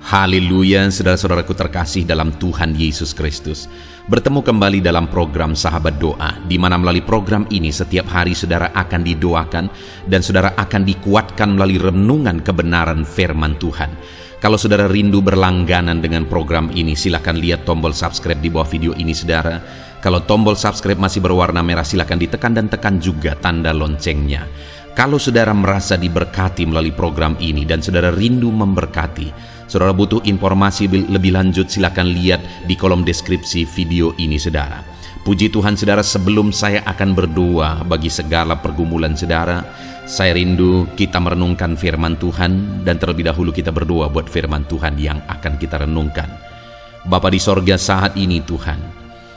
Haleluya, saudara-saudaraku terkasih dalam Tuhan Yesus Kristus. Bertemu kembali dalam program Sahabat Doa, di mana melalui program ini setiap hari saudara akan didoakan dan saudara akan dikuatkan melalui renungan kebenaran firman Tuhan. Kalau saudara rindu berlangganan dengan program ini, silakan lihat tombol subscribe di bawah video ini saudara. Kalau tombol subscribe masih berwarna merah, silakan ditekan dan tekan juga tanda loncengnya. Kalau saudara merasa diberkati melalui program ini dan saudara rindu memberkati, saudara butuh informasi lebih lanjut, silakan lihat di kolom deskripsi video ini saudara. Puji Tuhan saudara, sebelum saya akan berdoa bagi segala pergumulan saudara, saya rindu kita merenungkan firman Tuhan, dan terlebih dahulu kita berdoa buat firman Tuhan yang akan kita renungkan. Bapa di sorga, saat ini Tuhan,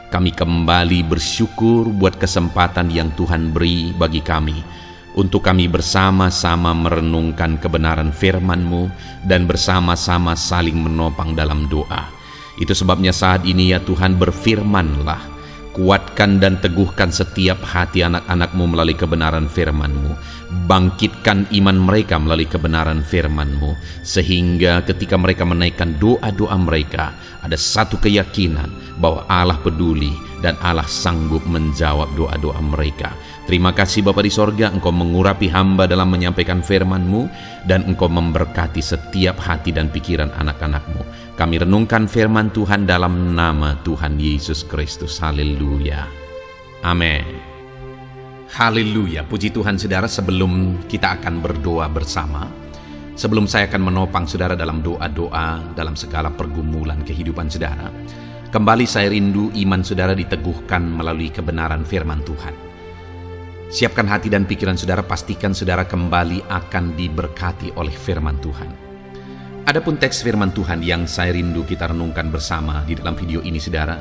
kami kembali bersyukur buat kesempatan yang Tuhan beri bagi kami untuk kami bersama-sama merenungkan kebenaran firman-Mu dan bersama-sama saling menopang dalam doa. Itu sebabnya saat ini ya Tuhan, berfirman-Lah, kuatkan dan teguhkan setiap hati anak-anak-Mu melalui kebenaran firman-Mu. Bangkitkan iman mereka melalui kebenaran firman-Mu, sehingga ketika mereka menaikkan doa-doa mereka, ada satu keyakinan bahwa Allah peduli dan Allah sanggup menjawab doa-doa mereka. Terima kasih Bapa di sorga, Engkau mengurapi hamba dalam menyampaikan firman-Mu, dan Engkau memberkati setiap hati dan pikiran anak-anak-Mu. Kami renungkan firman Tuhan dalam nama Tuhan Yesus Kristus. Haleluya. Amin. Haleluya. Puji Tuhan saudara, sebelum kita akan berdoa bersama, sebelum saya akan menopang saudara dalam doa-doa dalam segala pergumulan kehidupan saudara, kembali saya rindu iman saudara diteguhkan melalui kebenaran firman Tuhan. Siapkan hati dan pikiran saudara, pastikan saudara kembali akan diberkati oleh firman Tuhan. Adapun teks firman Tuhan yang saya rindu kita renungkan bersama di dalam video ini saudara,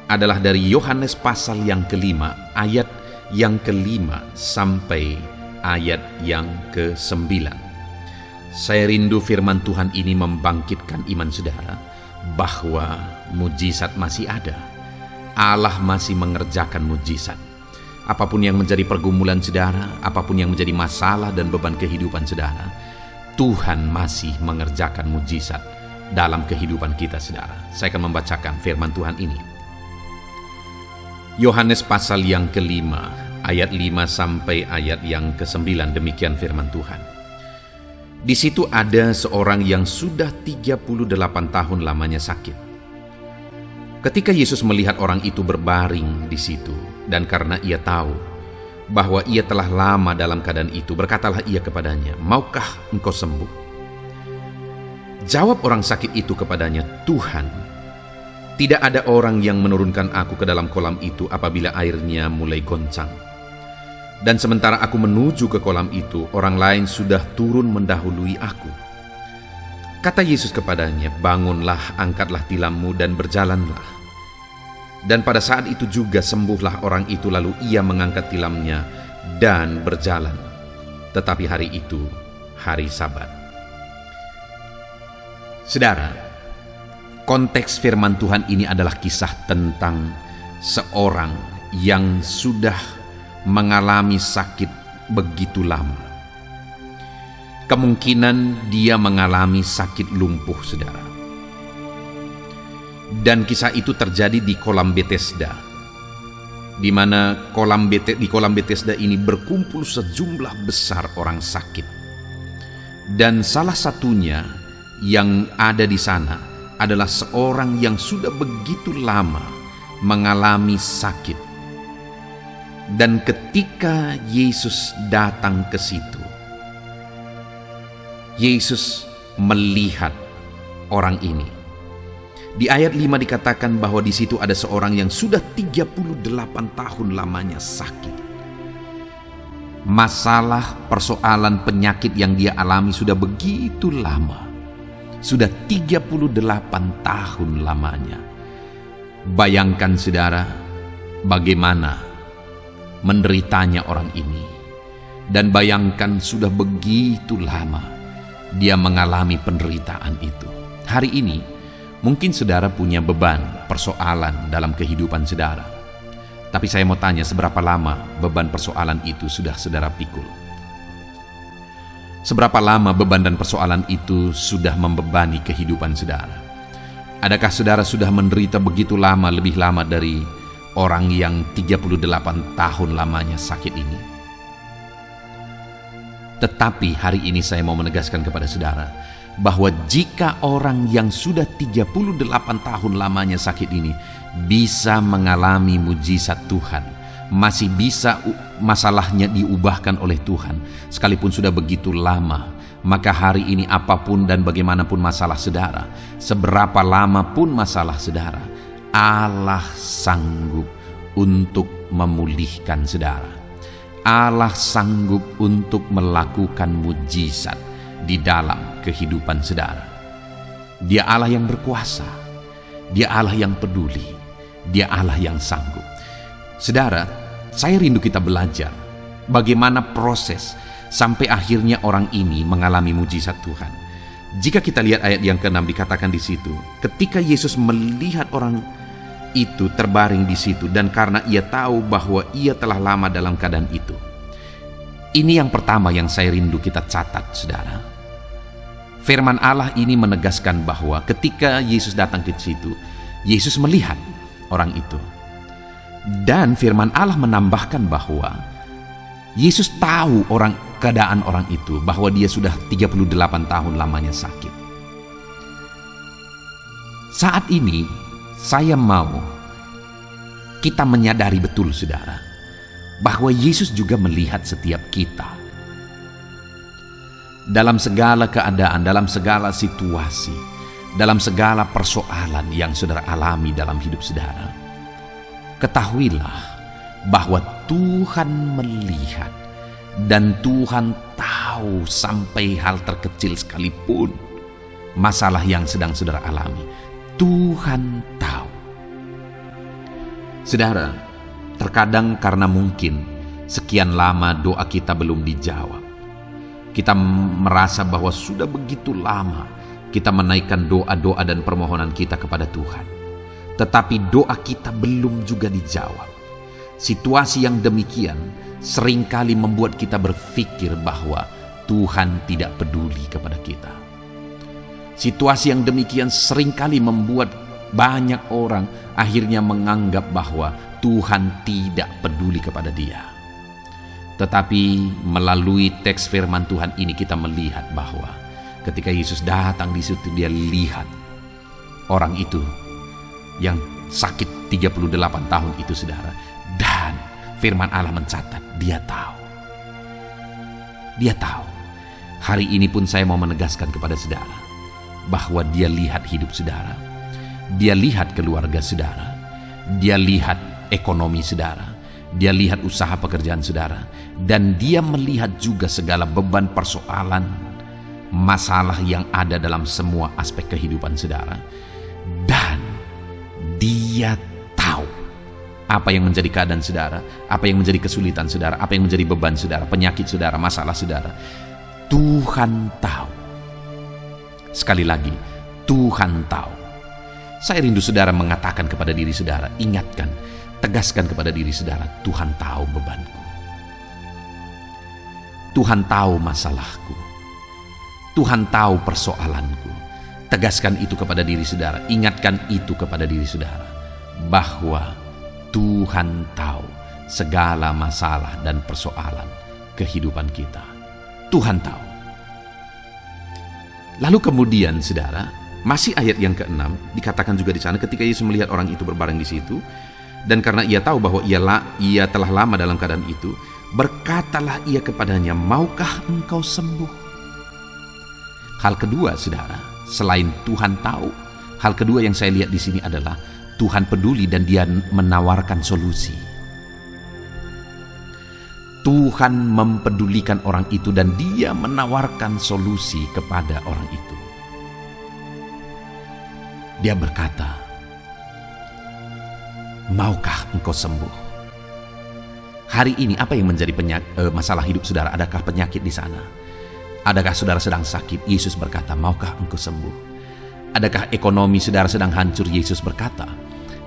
adalah dari Yohanes pasal yang kelima, ayat yang kelima sampai ayat yang ke-9. Saya rindu firman Tuhan ini membangkitkan iman saudara, bahwa mujizat masih ada. Allah masih mengerjakan mujizat. Apapun yang menjadi pergumulan saudara, apapun yang menjadi masalah dan beban kehidupan saudara, Tuhan masih mengerjakan mujizat dalam kehidupan kita saudara. Saya akan membacakan firman Tuhan ini. Yohanes pasal yang kelima, ayat 5 sampai ayat yang ke-9, demikian firman Tuhan. Di situ ada seorang yang sudah 38 tahun lamanya sakit. Ketika Yesus melihat orang itu berbaring di situ, dan karena ia tahu bahwa ia telah lama dalam keadaan itu, berkatalah ia kepadanya, "Maukah engkau sembuh?" Jawab orang sakit itu kepadanya, "Tuhan, tidak ada orang yang menurunkan aku ke dalam kolam itu apabila airnya mulai goncang. Dan sementara aku menuju ke kolam itu, orang lain sudah turun mendahului aku." Kata Yesus kepadanya, "Bangunlah, angkatlah tilammu dan berjalanlah." Dan pada saat itu juga sembuhlah orang itu, lalu ia mengangkat tilamnya dan berjalan. Tetapi hari itu hari Sabat. Saudara, konteks firman Tuhan ini adalah kisah tentang seorang yang sudah mengalami sakit begitu lama. Kemungkinan dia mengalami sakit lumpuh saudara. Dan kisah itu terjadi di kolam Bethesda, di mana di kolam Bethesda ini berkumpul sejumlah besar orang sakit. Dan salah satunya yang ada di sana adalah seorang yang sudah begitu lama mengalami sakit. Dan ketika Yesus datang ke situ, Yesus melihat orang ini. Di ayat 5 dikatakan bahwa di situ ada seorang yang sudah 38 tahun lamanya sakit. Masalah, persoalan, penyakit yang dia alami sudah begitu lama. Sudah 38 tahun lamanya. Bayangkan saudara, bagaimana menderitanya orang ini. Dan bayangkan sudah begitu lama dia mengalami penderitaan itu. Hari ini, mungkin saudara punya beban, persoalan dalam kehidupan saudara. Tapi saya mau tanya, seberapa lama beban persoalan itu sudah saudara pikul? Seberapa lama beban dan persoalan itu sudah membebani kehidupan saudara? Adakah saudara sudah menderita begitu lama, lebih lama dari orang yang 38 tahun lamanya sakit ini? Tetapi hari ini saya mau menegaskan kepada saudara bahwa jika orang yang sudah 38 tahun lamanya sakit ini bisa mengalami mujizat Tuhan, masih bisa masalahnya diubahkan oleh Tuhan sekalipun sudah begitu lama, maka hari ini apapun dan bagaimanapun masalah saudara, seberapa lama pun masalah saudara, Allah sanggup untuk memulihkan saudara. Allah sanggup untuk melakukan mujizat di dalam kehidupan saudara. Dia Allah yang berkuasa, Dia Allah yang peduli, Dia Allah yang sanggup. Saudara, saya rindu kita belajar bagaimana proses sampai akhirnya orang ini mengalami mujizat Tuhan. Jika kita lihat ayat yang ke-6 dikatakan di situ, ketika Yesus melihat orang itu terbaring di situ dan karena ia tahu bahwa ia telah lama dalam keadaan itu. Ini yang pertama yang saya rindu kita catat, saudara. Firman Allah ini menegaskan bahwa ketika Yesus datang ke situ, Yesus melihat orang itu. Dan firman Allah menambahkan bahwa Yesus tahu keadaan orang itu, bahwa dia sudah 38 tahun lamanya sakit. Saat ini saya mau kita menyadari betul, saudara, bahwa Yesus juga melihat setiap kita. Dalam segala keadaan, dalam segala situasi, dalam segala persoalan yang saudara alami dalam hidup saudara, ketahuilah bahwa Tuhan melihat dan Tuhan tahu sampai hal terkecil sekalipun masalah yang sedang saudara alami. Tuhan tahu. Saudara, terkadang karena mungkin sekian lama doa kita belum dijawab, kita merasa bahwa sudah begitu lama kita menaikkan doa-doa dan permohonan kita kepada Tuhan, tetapi doa kita belum juga dijawab. Situasi yang demikian seringkali membuat kita berpikir bahwa Tuhan tidak peduli kepada kita. Situasi yang demikian seringkali membuat banyak orang akhirnya menganggap bahwa Tuhan tidak peduli kepada dia. Tetapi melalui teks firman Tuhan ini kita melihat bahwa ketika Yesus datang di situ, dia lihat orang itu yang sakit 38 tahun itu, saudara. Dan firman Allah mencatat, dia tahu. Dia tahu. Hari ini pun saya mau menegaskan kepada saudara bahwa dia lihat hidup saudara. Dia lihat keluarga saudara. Dia lihat ekonomi saudara. Dia lihat usaha pekerjaan saudara. Dan dia melihat juga segala beban persoalan, masalah yang ada dalam semua aspek kehidupan saudara. Dan dia tahu apa yang menjadi keadaan saudara, apa yang menjadi kesulitan saudara, apa yang menjadi beban saudara, penyakit saudara, masalah saudara. Tuhan tahu. Sekali lagi, Tuhan tahu. Saya rindu saudara mengatakan kepada diri saudara, ingatkan, tegaskan kepada diri saudara, Tuhan tahu bebanku. Tuhan tahu masalahku. Tuhan tahu persoalanku. Tegaskan itu kepada diri saudara, ingatkan itu kepada diri saudara, bahwa Tuhan tahu segala masalah dan persoalan kehidupan kita. Tuhan tahu. Lalu kemudian, saudara, masih ayat yang ke-6 dikatakan juga di sana, ketika Yesus melihat orang itu berbaring di situ, dan karena ia tahu bahwa ia telah lama dalam keadaan itu, berkatalah ia kepadanya, maukah engkau sembuh? Hal kedua, saudara, selain Tuhan tahu, hal kedua yang saya lihat di sini adalah Tuhan peduli dan dia menawarkan solusi. Tuhan mempedulikan orang itu dan dia menawarkan solusi kepada orang itu. Dia berkata, maukah engkau sembuh? Hari ini apa yang menjadi masalah hidup saudara? Adakah penyakit di sana? Adakah saudara sedang sakit? Yesus berkata, maukah engkau sembuh? Adakah ekonomi saudara sedang hancur? Yesus berkata,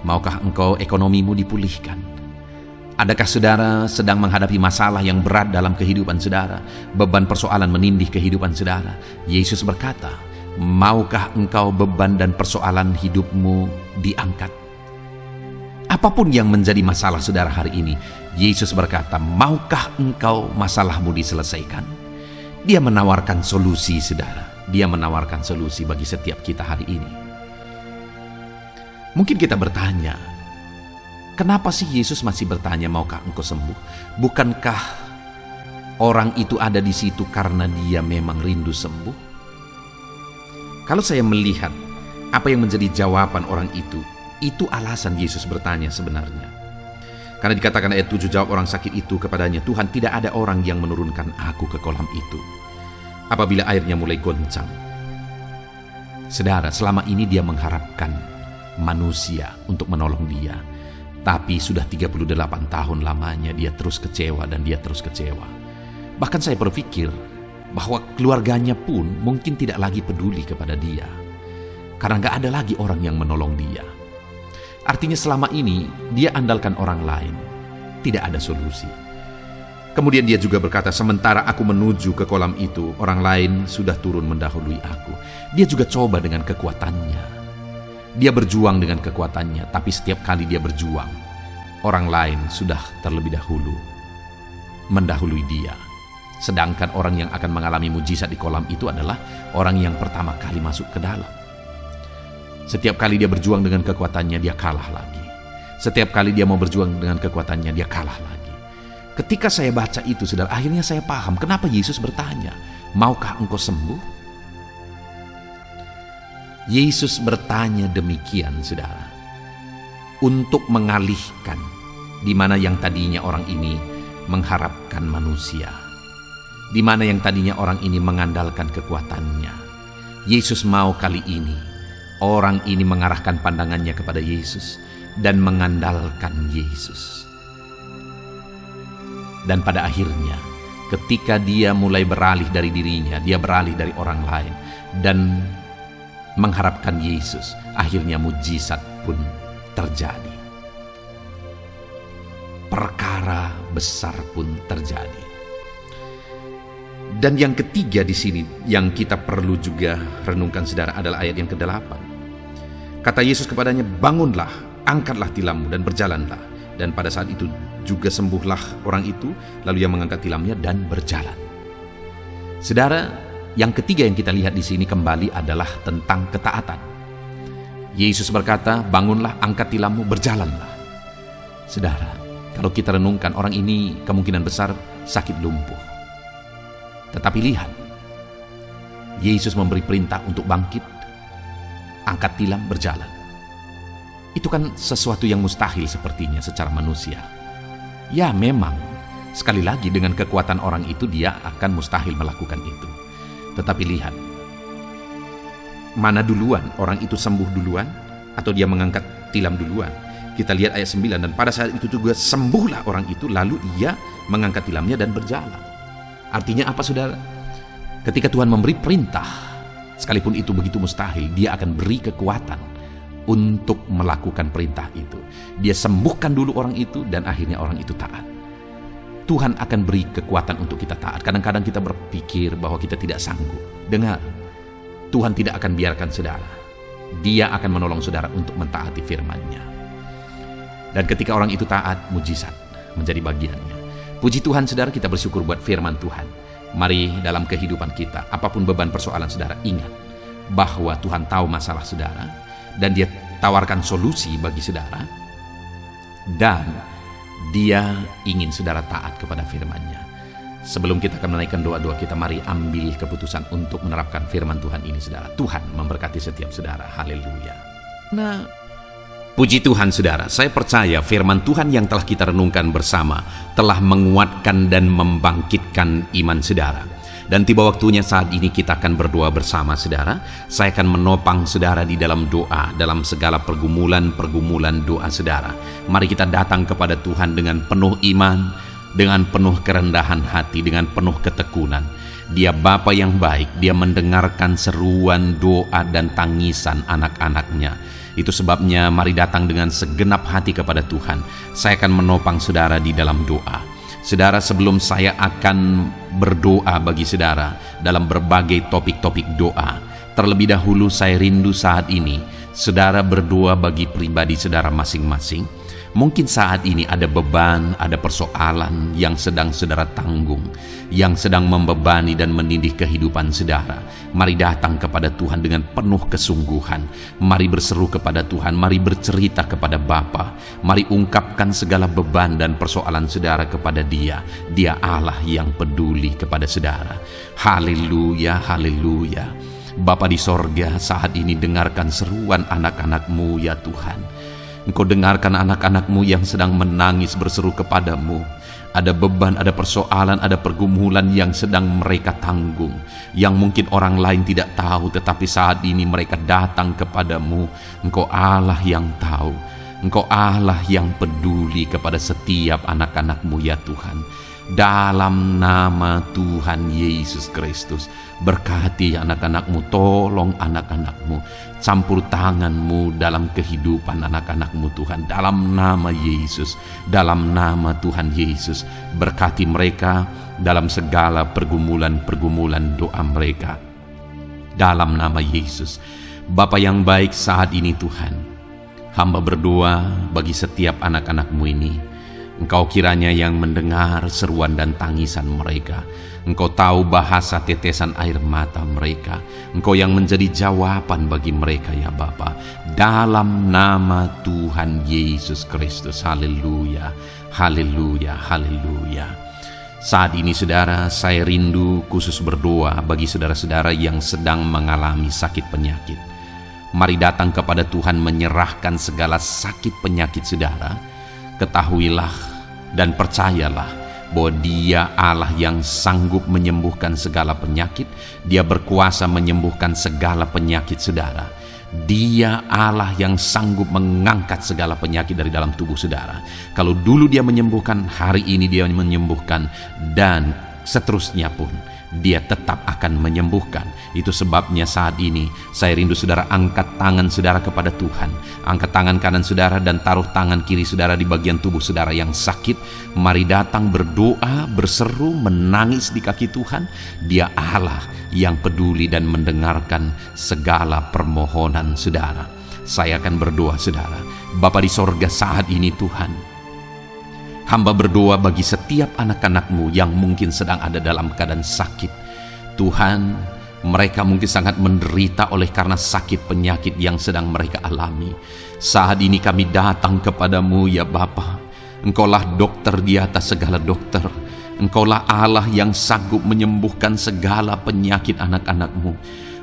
maukah engkau ekonomimu dipulihkan? Adakah saudara sedang menghadapi masalah yang berat dalam kehidupan saudara? Beban persoalan menindih kehidupan saudara. Yesus berkata, maukah engkau beban dan persoalan hidupmu diangkat? Apapun yang menjadi masalah saudara hari ini, Yesus berkata, maukah engkau masalahmu diselesaikan? Dia menawarkan solusi saudara. Dia menawarkan solusi bagi setiap kita hari ini. Mungkin kita bertanya, kenapa sih Yesus masih bertanya, maukah engkau sembuh? Bukankah orang itu ada di situ karena dia memang rindu sembuh? Kalau saya melihat apa yang menjadi jawaban orang itu alasan Yesus bertanya sebenarnya. Karena dikatakan ayat 7, jawab orang sakit itu kepadanya, Tuhan, tidak ada orang yang menurunkan aku ke kolam itu apabila airnya mulai goncang. Saudara, selama ini dia mengharapkan manusia untuk menolong dia. Tapi sudah 38 tahun lamanya dia terus kecewa dan dia terus kecewa. Bahkan saya berpikir bahwa keluarganya pun mungkin tidak lagi peduli kepada dia. Karena gak ada lagi orang yang menolong dia. Artinya selama ini dia andalkan orang lain. Tidak ada solusi. Kemudian dia juga berkata, sementara aku menuju ke kolam itu, orang lain sudah turun mendahului aku. Dia juga coba dengan kekuatannya. Dia berjuang dengan kekuatannya, tapi setiap kali dia berjuang, orang lain sudah terlebih dahulu mendahului dia. Sedangkan orang yang akan mengalami mujizat di kolam itu adalah orang yang pertama kali masuk ke dalam. Setiap kali dia berjuang dengan kekuatannya, dia kalah lagi. Setiap kali dia mau berjuang dengan kekuatannya, dia kalah lagi. Ketika saya baca itu, saudara, akhirnya saya paham kenapa Yesus bertanya, maukah engkau sembuh? Yesus bertanya demikian, saudara, untuk mengalihkan di mana yang tadinya orang ini mengharapkan manusia, di mana yang tadinya orang ini mengandalkan kekuatannya. Yesus mau kali ini orang ini mengarahkan pandangannya kepada Yesus dan mengandalkan Yesus. Dan pada akhirnya, ketika dia mulai beralih dari dirinya, dia beralih dari orang lain dan mengharapkan Yesus, akhirnya mujizat pun terjadi. Perkara besar pun terjadi. Dan yang ketiga di sini yang kita perlu juga renungkan, saudara, adalah ayat yang ke-8. Kata Yesus kepadanya, bangunlah, angkatlah tilammu dan berjalanlah. Dan pada saat itu juga sembuhlah orang itu, lalu ia mengangkat tilamnya dan berjalan. Saudara, yang ketiga yang kita lihat di sini kembali adalah tentang ketaatan. Yesus berkata, bangunlah, angkat tilammu, berjalanlah. Saudara, kalau kita renungkan, orang ini kemungkinan besar sakit lumpuh. Tetapi lihat, Yesus memberi perintah untuk bangkit, angkat tilam, berjalan. Itu kan sesuatu yang mustahil sepertinya secara manusia. Ya memang, sekali lagi dengan kekuatan orang itu dia akan mustahil melakukan itu. Tetapi lihat, mana duluan, orang itu sembuh duluan atau dia mengangkat tilam duluan? Kita lihat ayat 9, dan pada saat itu juga sembuhlah orang itu, lalu ia mengangkat tilamnya dan berjalan. Artinya apa, saudara? Ketika Tuhan memberi perintah, sekalipun itu begitu mustahil, dia akan beri kekuatan untuk melakukan perintah itu. Dia sembuhkan dulu orang itu dan akhirnya orang itu taat. Tuhan akan beri kekuatan untuk kita taat. Kadang-kadang kita berpikir bahwa kita tidak sanggup. Dengar, Tuhan tidak akan biarkan saudara. Dia akan menolong saudara untuk mentaati firman-Nya. Dan ketika orang itu taat, mujizat menjadi bagiannya. Puji Tuhan, saudara, kita bersyukur buat firman Tuhan. Mari dalam kehidupan kita, apapun beban persoalan saudara, ingat bahwa Tuhan tahu masalah saudara dan Dia tawarkan solusi bagi saudara. Dan Dia ingin saudara taat kepada firman-Nya. Sebelum kita akan menaikkan doa-doa kita, mari ambil keputusan untuk menerapkan firman Tuhan ini, saudara. Tuhan memberkati setiap saudara. Haleluya. Nah, puji Tuhan, saudara. Saya percaya firman Tuhan yang telah kita renungkan bersama telah menguatkan dan membangkitkan iman saudara. Dan tiba waktunya saat ini kita akan berdoa bersama, saudara. Saya akan menopang saudara di dalam doa, dalam segala pergumulan doa saudara. Mari kita datang kepada Tuhan dengan penuh iman, dengan penuh kerendahan hati, dengan penuh ketekunan. Dia Bapa yang baik, Dia mendengarkan seruan doa dan tangisan anak-anaknya. Itu sebabnya mari datang dengan segenap hati kepada Tuhan. Saya akan menopang saudara di dalam doa. Saudara, sebelum saya akan berdoa bagi saudara dalam berbagai topik-topik doa, terlebih dahulu saya rindu saat ini saudara berdoa bagi pribadi saudara masing-masing. Mungkin saat ini ada beban, ada persoalan yang sedang saudara tanggung, yang sedang membebani dan menindih kehidupan saudara. Mari datang kepada Tuhan dengan penuh kesungguhan. Mari berseru kepada Tuhan, mari bercerita kepada Bapa. Mari ungkapkan segala beban dan persoalan saudara kepada Dia. Dia Allah yang peduli kepada saudara. Haleluya, haleluya. Bapa di sorga, saat ini dengarkan seruan anak-anak-Mu ya Tuhan. Engkau dengarkan anak-anak-Mu yang sedang menangis berseru kepadamu. Ada beban, ada persoalan, ada pergumulan yang sedang mereka tanggung, yang mungkin orang lain tidak tahu, tetapi saat ini mereka datang kepadamu. Engkau Allah yang tahu, Engkau Allah yang peduli kepada setiap anak-anak-Mu ya Tuhan. Dalam nama Tuhan Yesus Kristus, berkati anak-anak-Mu, tolong anak-anak-Mu, campur tangan-Mu dalam kehidupan anak-anak-Mu Tuhan. Dalam nama Yesus, dalam nama Tuhan Yesus, berkati mereka dalam segala pergumulan-pergumulan doa mereka. Dalam nama Yesus, Bapa yang baik, saat ini Tuhan, hamba berdoa bagi setiap anak-anak-Mu ini. Engkau kiranya yang mendengar seruan dan tangisan mereka. Engkau tahu bahasa tetesan air mata mereka. Engkau yang menjadi jawaban bagi mereka ya Bapa. Dalam nama Tuhan Yesus Kristus. Haleluya, haleluya, haleluya. Saat ini saudara, saya rindu khusus berdoa bagi saudara-saudara yang sedang mengalami sakit penyakit. Mari datang kepada Tuhan menyerahkan segala sakit penyakit saudara. Ketahuilah dan percayalah bahwa Dia Allah yang sanggup menyembuhkan segala penyakit. Dia berkuasa menyembuhkan segala penyakit saudara. Dia Allah yang sanggup mengangkat segala penyakit dari dalam tubuh saudara. Kalau dulu Dia menyembuhkan, hari ini Dia menyembuhkan, dan seterusnya pun Dia tetap akan menyembuhkan. Itu sebabnya saat ini saya rindu saudara angkat tangan saudara kepada Tuhan. Angkat tangan kanan saudara dan taruh tangan kiri saudara di bagian tubuh saudara yang sakit. Mari datang berdoa, berseru, menangis di kaki Tuhan. Dia Allah yang peduli dan mendengarkan segala permohonan saudara. Saya akan berdoa saudara. Bapa di sorga, saat ini Tuhan, hamba berdoa bagi setiap anak-anak-Mu yang mungkin sedang ada dalam keadaan sakit. Tuhan, mereka mungkin sangat menderita oleh karena sakit penyakit yang sedang mereka alami. Saat ini kami datang kepadamu ya Bapa. Engkaulah dokter di atas segala dokter. Engkaulah Allah yang sanggup menyembuhkan segala penyakit anak-anak-Mu.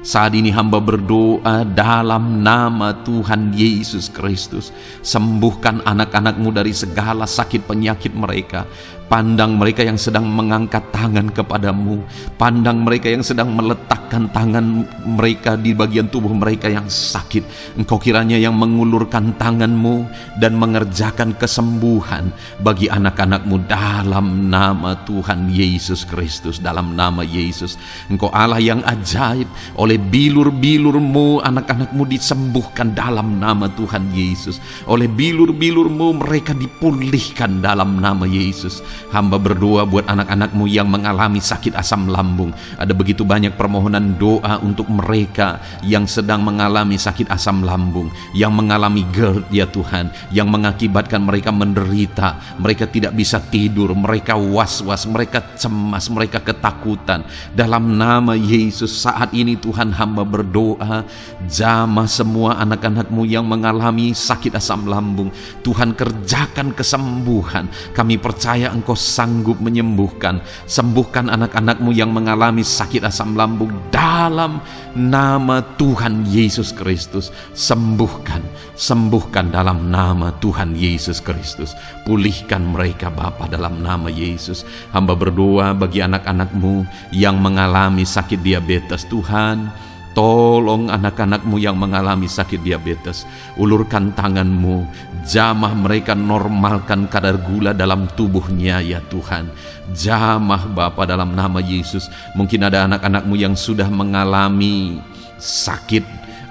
Saat ini hamba berdoa dalam nama Tuhan Yesus Kristus. Sembuhkan anak-anak-Mu dari segala sakit penyakit mereka. Pandang mereka yang sedang mengangkat tangan kepadamu. Pandang mereka yang sedang meletakkan tangan mereka di bagian tubuh mereka yang sakit. Engkau kiranya yang mengulurkan tangan-Mu dan mengerjakan kesembuhan bagi anak-anak-Mu dalam nama Tuhan Yesus Kristus. Dalam nama Yesus, Engkau Allah yang ajaib. Oleh bilur-bilur-Mu anak-anak-Mu disembuhkan dalam nama Tuhan Yesus. Oleh bilur-bilur-Mu mereka dipulihkan dalam nama Yesus. Hamba berdoa buat anak-anak-Mu yang mengalami sakit asam lambung. Ada begitu banyak permohonan doa untuk mereka yang sedang mengalami sakit asam lambung, yang mengalami GERD ya Tuhan, yang mengakibatkan mereka menderita, mereka tidak bisa tidur, mereka was-was, mereka cemas, mereka ketakutan. Dalam nama Yesus saat ini Tuhan, hamba berdoa, jamah semua anak-anak-Mu yang mengalami sakit asam lambung. Tuhan, kerjakan kesembuhan. Kami percaya Engkau sanggup menyembuhkan. Sembuhkan anak-anak-Mu yang mengalami sakit asam lambung dalam nama Tuhan Yesus Kristus. Sembuhkan, sembuhkan dalam nama Tuhan Yesus Kristus. Pulihkan mereka Bapa dalam nama Yesus. Hamba berdoa bagi anak-anak-Mu yang mengalami sakit diabetes. Tuhan, tolong anak-anak-Mu yang mengalami sakit diabetes. Ulurkan tangan-Mu, jamah mereka, normalkan kadar gula dalam tubuhnya ya Tuhan. Jamah Bapa dalam nama Yesus. Mungkin ada anak-anak-Mu yang sudah mengalami sakit,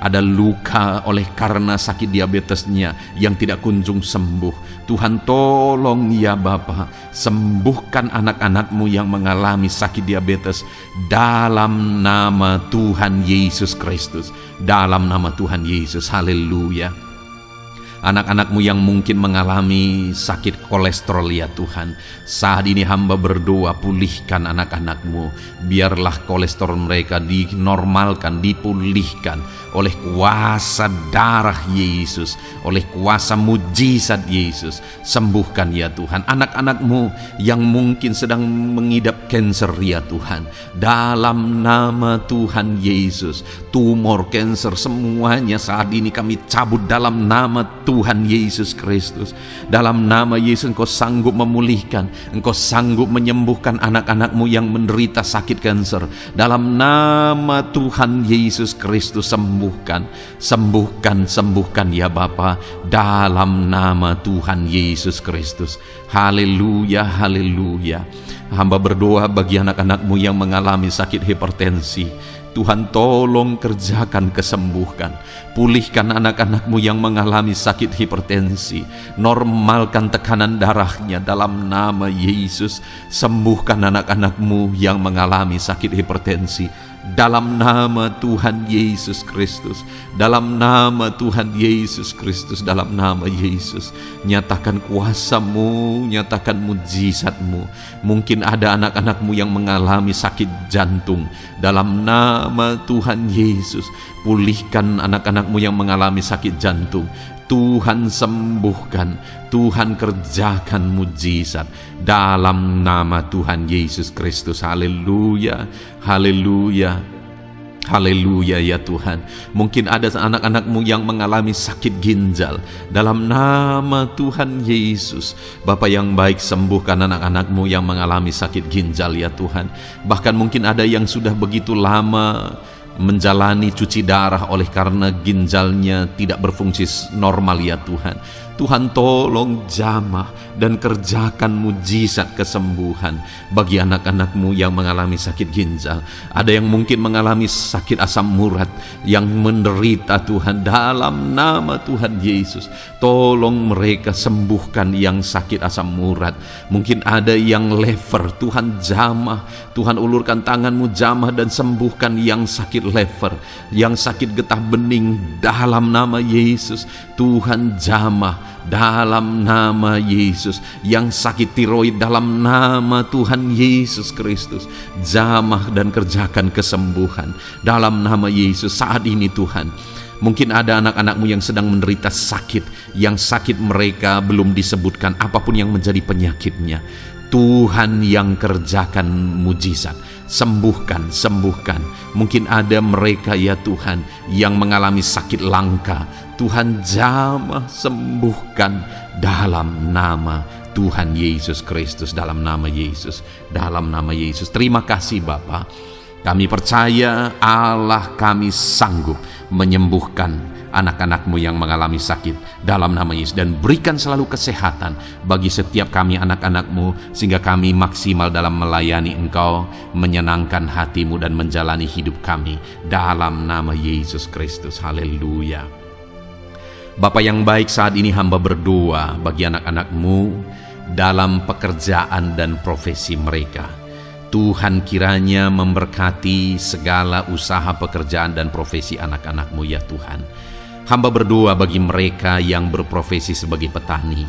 ada luka oleh karena sakit diabetesnya yang tidak kunjung sembuh. Tuhan tolong ya Bapa, sembuhkan anak-anak-Mu yang mengalami sakit diabetes dalam nama Tuhan Yesus Kristus. Dalam nama Tuhan Yesus, haleluya. Anak-anak-Mu yang mungkin mengalami sakit kolesterol ya Tuhan, saat ini hamba berdoa, pulihkan anak-anak-Mu. Biarlah kolesterol mereka dinormalkan, dipulihkan oleh kuasa darah Yesus, oleh kuasa mujizat Yesus. Sembuhkan ya Tuhan anak-anak-Mu yang mungkin sedang mengidap kanker ya Tuhan, dalam nama Tuhan Yesus. Tumor, kanker, semuanya saat ini kami cabut dalam nama Tuhan Yesus Kristus. Dalam nama Yesus Engkau sanggup memulihkan, Engkau sanggup menyembuhkan anak-anak-Mu yang menderita sakit kanker. Dalam nama Tuhan Yesus Kristus, sembuhkan, sembuhkan, sembuhkan ya Bapa, dalam nama Tuhan Yesus Kristus. Haleluya, haleluya. Hamba berdoa bagi anak-anak-Mu yang mengalami sakit hipertensi. Tuhan tolong kerjakan kesembuhan. Pulihkan anak-anak-Mu yang mengalami sakit hipertensi. Normalkan tekanan darahnya dalam nama Yesus. Sembuhkan anak-anak-Mu yang mengalami sakit hipertensi dalam nama Tuhan Yesus Kristus. Dalam nama Tuhan Yesus Kristus, dalam nama Yesus. Nyatakan kuasa-Mu, nyatakan mujizat-Mu. Mungkin ada anak-anak-Mu yang mengalami sakit jantung. Dalam nama Tuhan Yesus, pulihkan anak-anak-Mu yang mengalami sakit jantung. Tuhan sembuhkan, Tuhan kerjakan mujizat dalam nama Tuhan Yesus Kristus. Haleluya, haleluya, haleluya ya Tuhan. Mungkin ada anak-anak-Mu yang mengalami sakit ginjal. Dalam nama Tuhan Yesus, Bapa yang baik, sembuhkan anak-anak-Mu yang mengalami sakit ginjal ya Tuhan. Bahkan mungkin ada yang sudah begitu lama menjalani cuci darah oleh karena ginjalnya tidak berfungsi normal ya Tuhan. Tuhan tolong jamah dan kerjakan mujizat kesembuhan bagi anak-anak-Mu yang mengalami sakit ginjal. Ada yang mungkin mengalami sakit asam urat yang menderita Tuhan, dalam nama Tuhan Yesus. Tolong mereka sembuhkan yang sakit asam urat. Mungkin ada yang lever, Tuhan jamah, Tuhan ulurkan tangan-Mu jamah dan sembuhkan yang sakit lever, yang sakit getah bening dalam nama Yesus. Tuhan jamah dalam nama Yesus. Yang sakit tiroid dalam nama Tuhan Yesus Kristus, jamah dan kerjakan kesembuhan dalam nama Yesus saat ini Tuhan. Mungkin ada anak-anak-Mu yang sedang menderita sakit, yang sakit mereka belum disebutkan apapun yang menjadi penyakitnya. Tuhan yang kerjakan mujizat, sembuhkan, sembuhkan. Mungkin ada mereka ya Tuhan yang mengalami sakit langka. Tuhan jamah, sembuhkan dalam nama Tuhan Yesus Kristus, dalam nama Yesus, dalam nama Yesus. Terima kasih Bapa. Kami percaya Allah kami sanggup menyembuhkan anak-anak-Mu yang mengalami sakit dalam nama Yesus, dan berikan selalu kesehatan bagi setiap kami anak-anak-Mu, sehingga kami maksimal dalam melayani Engkau, menyenangkan hati-Mu dan menjalani hidup kami dalam nama Yesus Kristus. Haleluya. Bapa yang baik, saat ini hamba berdoa bagi anak-anak-Mu dalam pekerjaan dan profesi mereka. Tuhan kiranya memberkati segala usaha pekerjaan dan profesi anak-anak-Mu ya Tuhan. Hamba berdoa bagi mereka yang berprofesi sebagai petani.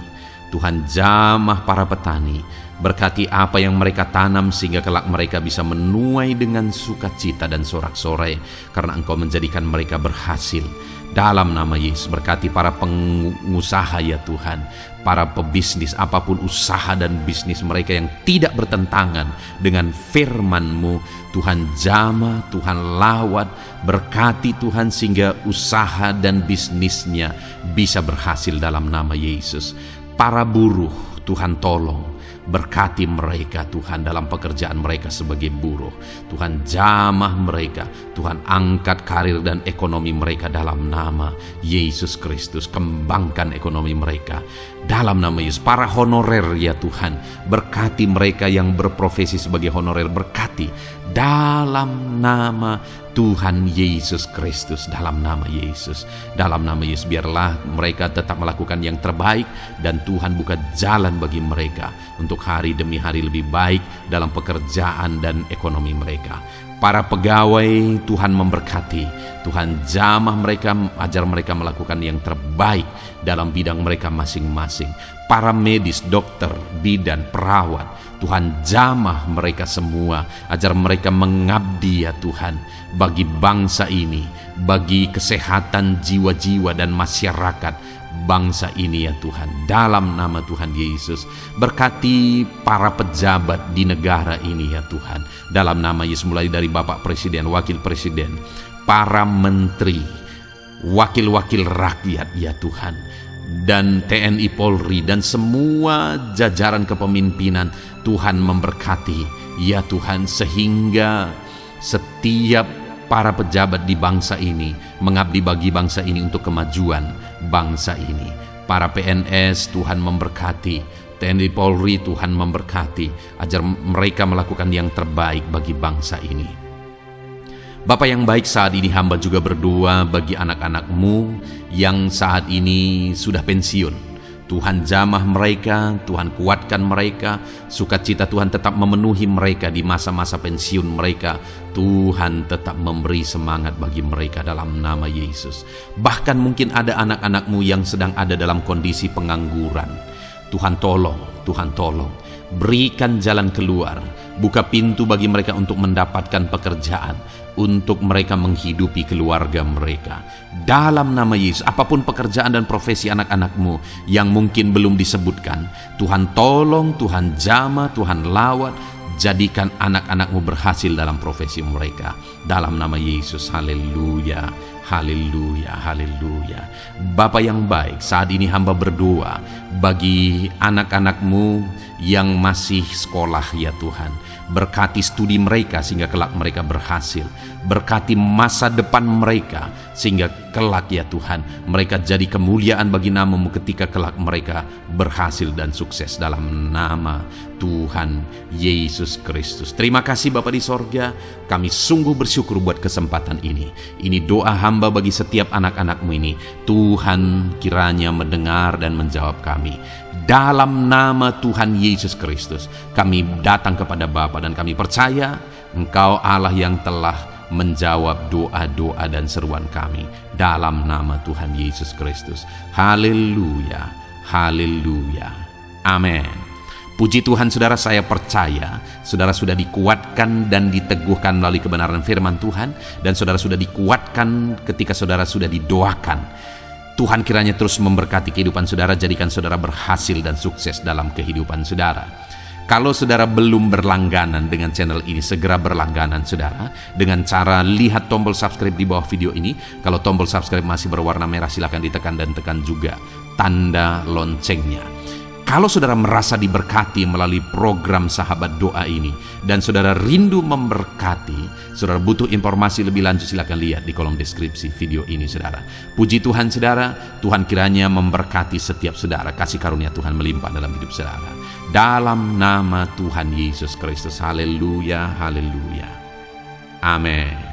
Tuhan jamah para petani, berkati apa yang mereka tanam sehingga kelak mereka bisa menuai dengan sukacita dan sorak-sorai karena Engkau menjadikan mereka berhasil. Dalam nama Yesus, berkati para pengusaha ya Tuhan, para pebisnis, apapun usaha dan bisnis mereka yang tidak bertentangan dengan firman-Mu. Tuhan jamah, Tuhan lawat, berkati Tuhan sehingga usaha dan bisnisnya bisa berhasil dalam nama Yesus. Para buruh, Tuhan tolong, berkati mereka Tuhan dalam pekerjaan mereka sebagai buruh. Tuhan jamah mereka, Tuhan angkat karir dan ekonomi mereka dalam nama Yesus Kristus. Kembangkan ekonomi mereka dalam nama Yesus. Para honorer ya Tuhan, berkati mereka yang berprofesi sebagai honorer, berkati dalam nama Tuhan Yesus Kristus, dalam nama Yesus. Dalam nama Yesus, biarlah mereka tetap melakukan yang terbaik dan Tuhan buka jalan bagi mereka untuk hari demi hari lebih baik dalam pekerjaan dan ekonomi mereka. Para pegawai Tuhan memberkati, Tuhan jamah mereka, ajar mereka melakukan yang terbaik dalam bidang mereka masing-masing. Para medis, dokter, bidan, perawat, Tuhan jamah mereka semua, ajar mereka mengabdi ya Tuhan bagi bangsa ini, bagi kesehatan jiwa-jiwa dan masyarakat bangsa ini ya Tuhan, dalam nama Tuhan Yesus. Berkati para pejabat di negara ini ya Tuhan, dalam nama Yesus, mulai dari Bapak Presiden, Wakil Presiden, para menteri, wakil-wakil rakyat ya Tuhan, dan TNI Polri dan semua jajaran kepemimpinan. Tuhan memberkati ya Tuhan, sehingga setiap para pejabat di bangsa ini mengabdi bagi bangsa ini untuk kemajuan bangsa ini. Para PNS Tuhan memberkati, TNI Polri Tuhan memberkati, ajar mereka melakukan yang terbaik bagi bangsa ini. Bapa yang baik, saat ini hamba juga berdoa bagi anak-anak-Mu yang saat ini sudah pensiun. Tuhan jamah mereka, Tuhan kuatkan mereka, sukacita Tuhan tetap memenuhi mereka di masa-masa pensiun mereka. Tuhan tetap memberi semangat bagi mereka dalam nama Yesus. Bahkan mungkin ada anak-anak-Mu yang sedang ada dalam kondisi pengangguran. Tuhan tolong, Tuhan tolong, berikan jalan keluar, buka pintu bagi mereka untuk mendapatkan pekerjaan, untuk mereka menghidupi keluarga mereka. Dalam nama Yesus, apapun pekerjaan dan profesi anak-anak-Mu yang mungkin belum disebutkan, Tuhan tolong, Tuhan jamah, Tuhan lawat, jadikan anak-anak-Mu berhasil dalam profesi mereka. Dalam nama Yesus, haleluya, haleluya, haleluya. Bapa yang baik, saat ini hamba berdoa bagi anak-anak-Mu yang masih sekolah ya Tuhan. Berkati studi mereka sehingga kelak mereka berhasil. Berkati masa depan mereka sehingga kelak ya Tuhan mereka jadi kemuliaan bagi nama-Mu ketika kelak mereka berhasil dan sukses dalam nama Tuhan Yesus Kristus. Terima kasih Bapa di sorga, kami sungguh bersyukur buat kesempatan ini. Ini doa hamba bagi setiap anak-anak-Mu ini. Tuhan kiranya mendengar dan menjawab kami. Dalam nama Tuhan Yesus Kristus kami datang kepada Bapa dan kami percaya Engkau Allah yang telah menjawab doa-doa dan seruan kami. Dalam nama Tuhan Yesus Kristus. Haleluya, haleluya, amin. Puji Tuhan saudara, saya percaya saudara sudah dikuatkan dan diteguhkan melalui kebenaran firman Tuhan, dan saudara sudah dikuatkan ketika saudara sudah didoakan. Tuhan kiranya terus memberkati kehidupan saudara, jadikan saudara berhasil dan sukses dalam kehidupan saudara. Kalau saudara belum berlangganan dengan channel ini, segera berlangganan saudara dengan cara lihat tombol subscribe di bawah video ini. Kalau tombol subscribe masih berwarna merah, silakan ditekan dan tekan juga tanda loncengnya. Kalau saudara merasa diberkati melalui program Sahabat Doa ini dan saudara rindu memberkati, saudara butuh informasi lebih lanjut, silakan lihat di kolom deskripsi video ini saudara. Puji Tuhan saudara, Tuhan kiranya memberkati setiap saudara, kasih karunia Tuhan melimpah dalam hidup saudara. Dalam nama Tuhan Yesus Kristus, haleluya, haleluya, amin.